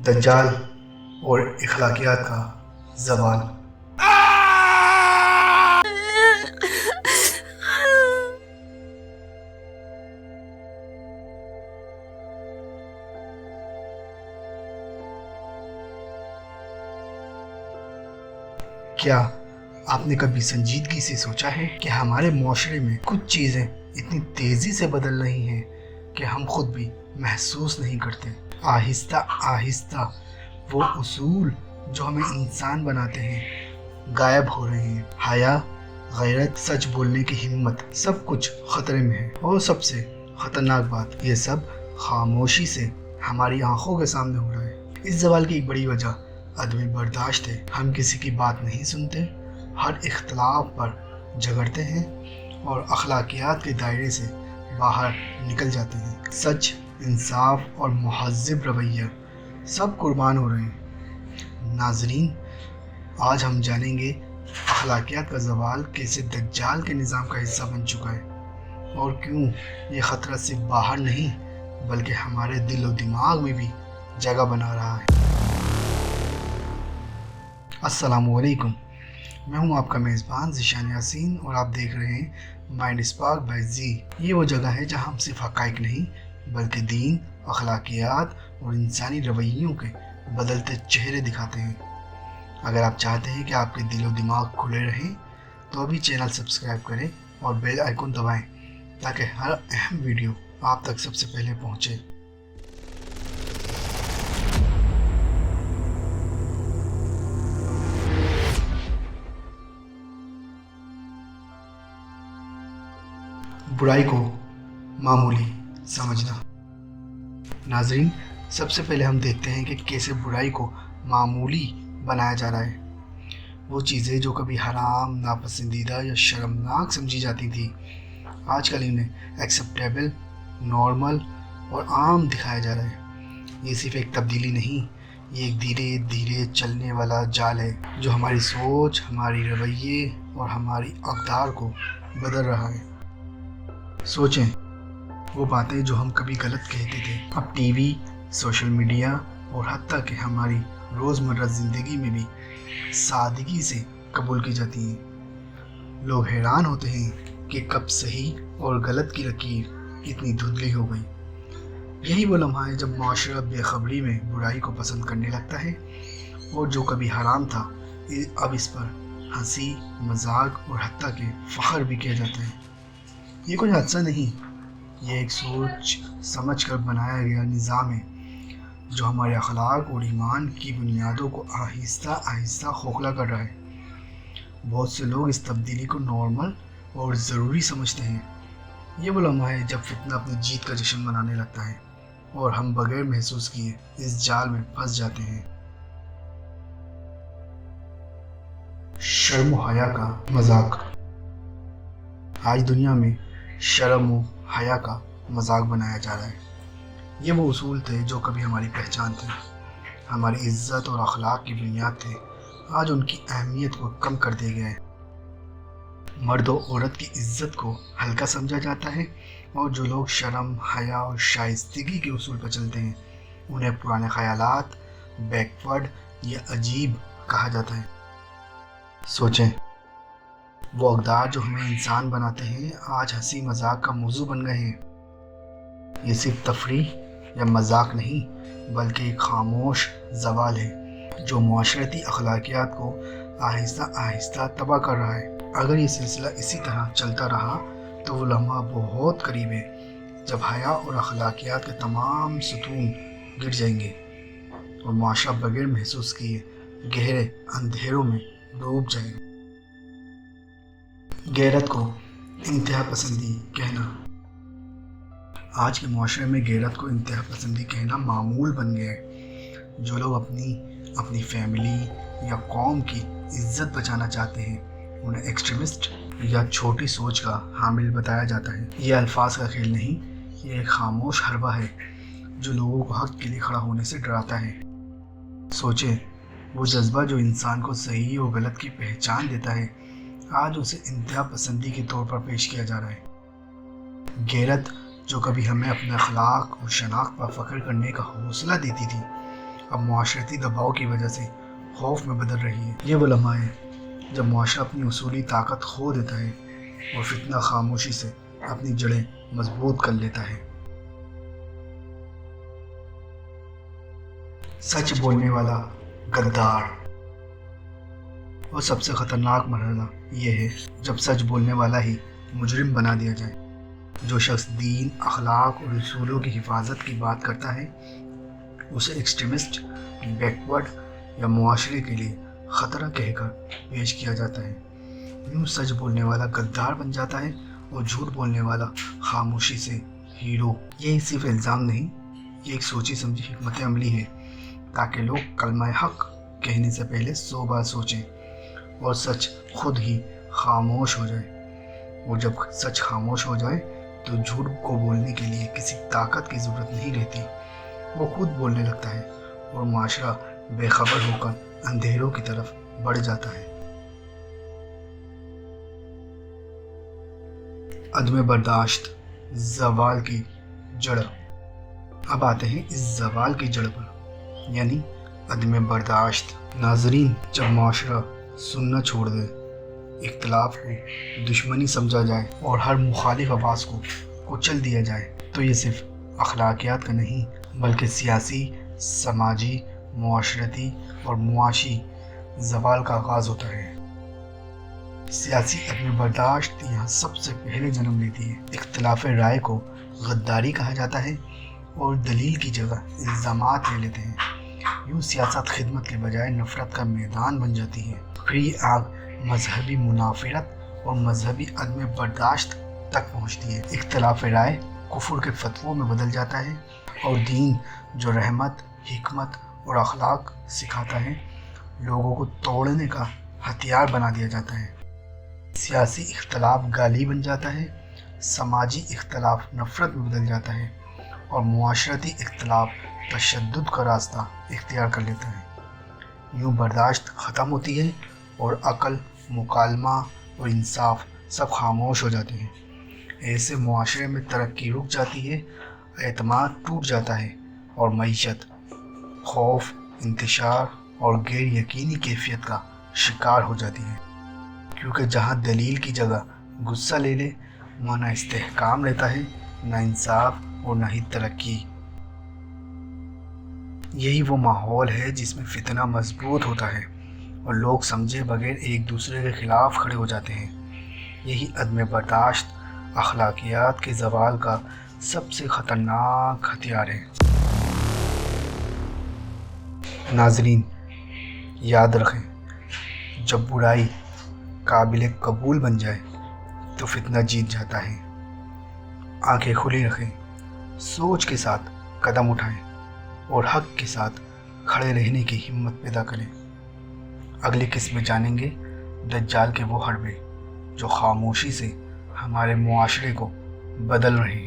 دجال اور اخلاقیات کا زوال۔ کیا آپ نے کبھی سنجیدگی سے سوچا ہے کہ ہمارے معاشرے میں کچھ چیزیں اتنی تیزی سے بدل رہی ہیں کہ ہم خود بھی محسوس نہیں کرتے؟ آہستہ آہستہ وہ اصول جو ہمیں انسان بناتے ہیں غائب ہو رہے ہیں۔ حیا، غیرت، سچ بولنے کی ہمت، سب کچھ خطرے میں ہے۔ اور سب سے خطرناک بات، یہ سب خاموشی سے ہماری آنکھوں کے سامنے ہو رہا ہے۔ اس زوال کی ایک بڑی وجہ عدم برداشت ہے۔ ہم کسی کی بات نہیں سنتے، ہر اختلاف پر جھگڑتے ہیں اور اخلاقیات کے دائرے سے باہر نکل جاتے ہیں۔ سچ، انصاف اور مہذب رویہ سب قربان ہو رہے ہیں۔ ناظرین، آج ہم جانیں گے اخلاقیات کا زوال کیسے دجال کے نظام کا حصہ بن چکا ہے، اور کیوں یہ خطرہ صرف باہر نہیں بلکہ ہمارے دل و دماغ میں بھی جگہ بنا رہا ہے۔ السلام علیکم، میں ہوں آپ کا میزبان ذیشان یاسین اور آپ دیکھ رہے ہیں مائنڈ اسپارک بائی زی۔ یہ وہ جگہ ہے جہاں ہم صرف حقائق نہیں بلکہ دین، اخلاقیات اور انسانی رویوں کے بدلتے چہرے دکھاتے ہیں۔ اگر آپ چاہتے ہیں کہ آپ کے دل و دماغ کھلے رہیں تو ابھی چینل سبسکرائب کریں اور بیل آئیکن دبائیں تاکہ ہر اہم ویڈیو آپ تک سب سے پہلے پہنچے۔ برائی کو معمولی سمجھنا۔ ناظرین، سب سے پہلے ہم دیکھتے ہیں کہ کیسے برائی کو معمولی بنایا جا رہا ہے۔ وہ چیزیں جو کبھی حرام، ناپسندیدہ یا شرمناک سمجھی جاتی تھی، آج کل انہیں ایکسیپٹیبل، نارمل اور عام دکھایا جا رہا ہے۔ یہ صرف ایک تبدیلی نہیں، یہ ایک دھیرے دھیرے چلنے والا جال ہے جو ہماری سوچ، ہماری رویے اور ہماری اقدار کو بدل رہا ہے۔ سوچیں، وہ باتیں جو ہم کبھی غلط کہتے تھے اب ٹی وی، سوشل میڈیا اور حتیٰ کہ ہماری روزمرہ زندگی میں بھی سادگی سے قبول کی جاتی ہیں۔ لوگ حیران ہوتے ہیں کہ کب صحیح اور غلط کی لکیر اتنی دھندلی ہو گئی۔ یہی وہ لمحہ ہے جب معاشرہ بے خبری میں برائی کو پسند کرنے لگتا ہے، اور جو کبھی حرام تھا اب اس پر ہنسی، مذاق اور حتیٰ کہ فخر بھی کیا جاتا ہے۔ یہ کوئی حادثہ نہیں، یہ ایک سوچ سمجھ کر بنایا گیا نظام ہے جو ہمارے اخلاق اور ایمان کی بنیادوں کو آہستہ آہستہ کھوکھلا کر رہا ہے۔ بہت سے لوگ اس تبدیلی کو نارمل اور ضروری سمجھتے ہیں۔ یہ وہ لمحہ ہے جب فتنہ اپنی جیت کا جشن منانے لگتا ہے اور ہم بغیر محسوس کیے اس جال میں پھنس جاتے ہیں۔ شرم و حیا کا مذاق۔ آج دنیا میں شرم و حیا کا مذاق بنایا جا رہا ہے۔ یہ وہ اصول تھے جو کبھی ہماری پہچان تھے، ہماری عزت اور اخلاق کی بنیاد تھے، آج ان کی اہمیت کو کم کر دیا گیا ہے۔ مرد و عورت کی عزت کو ہلکا سمجھا جاتا ہے، اور جو لوگ شرم، حیا اور شائستگی کے اصول پر چلتے ہیں انہیں پرانے خیالات، بیکورڈ یا عجیب کہا جاتا ہے۔ سوچیں، وہ اقدار جو ہمیں انسان بناتے ہیں آج ہنسی مذاق کا موضوع بن گئے ہیں۔ یہ صرف تفریح یا مذاق نہیں بلکہ ایک خاموش زوال ہے جو معاشرتی اخلاقیات کو آہستہ آہستہ تباہ کر رہا ہے۔ اگر یہ سلسلہ اسی طرح چلتا رہا تو وہ لمحہ بہت قریب ہے جب حیا اور اخلاقیات کے تمام ستون گر جائیں گے اور معاشرہ بغیر محسوس کیے گہرے اندھیروں میں ڈوب جائے گا۔ غیرت کو انتہا پسندی کہنا۔ آج کے معاشرے میں غیرت کو انتہا پسندی کہنا معمول بن گیا ہے۔ جو لوگ اپنی فیملی یا قوم کی عزت بچانا چاہتے ہیں انہیں ایکسٹریمسٹ یا چھوٹی سوچ کا حامل بتایا جاتا ہے۔ یہ الفاظ کا کھیل نہیں، یہ ایک خاموش حربہ ہے جو لوگوں کو حق کے لیے کھڑا ہونے سے ڈراتا ہے۔ سوچیں، وہ جذبہ جو انسان کو صحیح اور غلط کی پہچان دیتا ہے آج اسے انتہا پسندی کے طور پر پیش کیا جا رہا ہے۔ غیرت جو کبھی ہمیں اپنے اخلاق اور شناخت پر فخر کرنے کا حوصلہ دیتی تھی اب معاشرتی دباؤ کی وجہ سے خوف میں بدل رہی ہے۔ یہ وہ لمحہ ہے جب معاشرہ اپنی اصولی طاقت کھو دیتا ہے اور فتنہ خاموشی سے اپنی جڑیں مضبوط کر لیتا ہے۔ سچ بولنے والا غدار۔ اور سب سے خطرناک مرحلہ یہ ہے جب سچ بولنے والا ہی مجرم بنا دیا جائے۔ جو شخص دین، اخلاق اور اصولوں کی حفاظت کی بات کرتا ہے اسے ایکسٹریمسٹ، بیکورڈ یا معاشرے کے لیے خطرہ کہہ کر پیش کیا جاتا ہے۔ یوں سچ بولنے والا غدار بن جاتا ہے اور جھوٹ بولنے والا خاموشی سے ہیرو۔ یہ صرف الزام نہیں، یہ ایک سوچی سمجھی حکمت عملی ہے تاکہ لوگ کلمہ حق کہنے سے پہلے 100 بار سوچیں اور سچ خود ہی خاموش ہو جائے۔ اور جب سچ خاموش ہو جائے تو جھوٹ کو بولنے کے لیے کسی طاقت کی ضرورت نہیں رہتی، وہ خود بولنے لگتا ہے اور معاشرہ بے خبر ہو کر اندھیروں کی طرف بڑھ جاتا ہے۔ عدم برداشت، زوال کی جڑ۔ اب آتے ہیں اس زوال کی جڑ پر، یعنی عدم برداشت۔ ناظرین، جب معاشرہ سننا چھوڑ دے، اختلاف کو دشمنی سمجھا جائے اور ہر مخالف آواز کو کچل دیا جائے تو یہ صرف اخلاقیات کا نہیں بلکہ سیاسی، سماجی، معاشرتی اور معاشی زوال کا آغاز ہوتا ہے۔ سیاسی عدم برداشت یہاں سب سے پہلے جنم لیتی ہے۔ اختلاف رائے کو غداری کہا جاتا ہے اور دلیل کی جگہ الزامات لے لیتے ہیں۔ یوں سیاست خدمت کے بجائے نفرت کا میدان بن جاتی ہے۔ پھر یہ آگ مذہبی منافرت اور مذہبی عدم برداشت تک پہنچتی ہے۔ اختلاف رائے کفر کے فتووں میں بدل جاتا ہے اور دین جو رحمت، حکمت اور اخلاق سکھاتا ہے لوگوں کو توڑنے کا ہتھیار بنا دیا جاتا ہے۔ سیاسی اختلاف گالی بن جاتا ہے، سماجی اختلاف نفرت میں بدل جاتا ہے اور معاشرتی اختلاف تشدد کا راستہ اختیار کر لیتا ہے۔ یوں برداشت ختم ہوتی ہے اور عقل، مکالمہ اور انصاف سب خاموش ہو جاتے ہیں۔ ایسے معاشرے میں ترقی رک جاتی ہے، اعتماد ٹوٹ جاتا ہے اور معیشت خوف، انتشار اور غیر یقینی کیفیت کا شکار ہو جاتی ہے۔ کیونکہ جہاں دلیل کی جگہ غصہ لے لے وہاں نہ استحکام رہتا ہے، نہ انصاف اور نہ ہی ترقی۔ یہی وہ ماحول ہے جس میں فتنہ مضبوط ہوتا ہے اور لوگ سمجھے بغیر ایک دوسرے کے خلاف کھڑے ہو جاتے ہیں۔ یہی عدم برداشت اخلاقیات کے زوال کا سب سے خطرناک ہتھیار ہے۔ ناظرین، یاد رکھیں، جب برائی قابل قبول بن جائے تو فتنہ جیت جاتا ہے۔ آنکھیں کھلی رکھیں، سوچ کے ساتھ قدم اٹھائیں اور حق کے ساتھ کھڑے رہنے کی ہمت پیدا کریں۔ اگلی قسط میں جانیں گے دجال کے وہ حربے جو خاموشی سے ہمارے معاشرے کو بدل رہے ہیں۔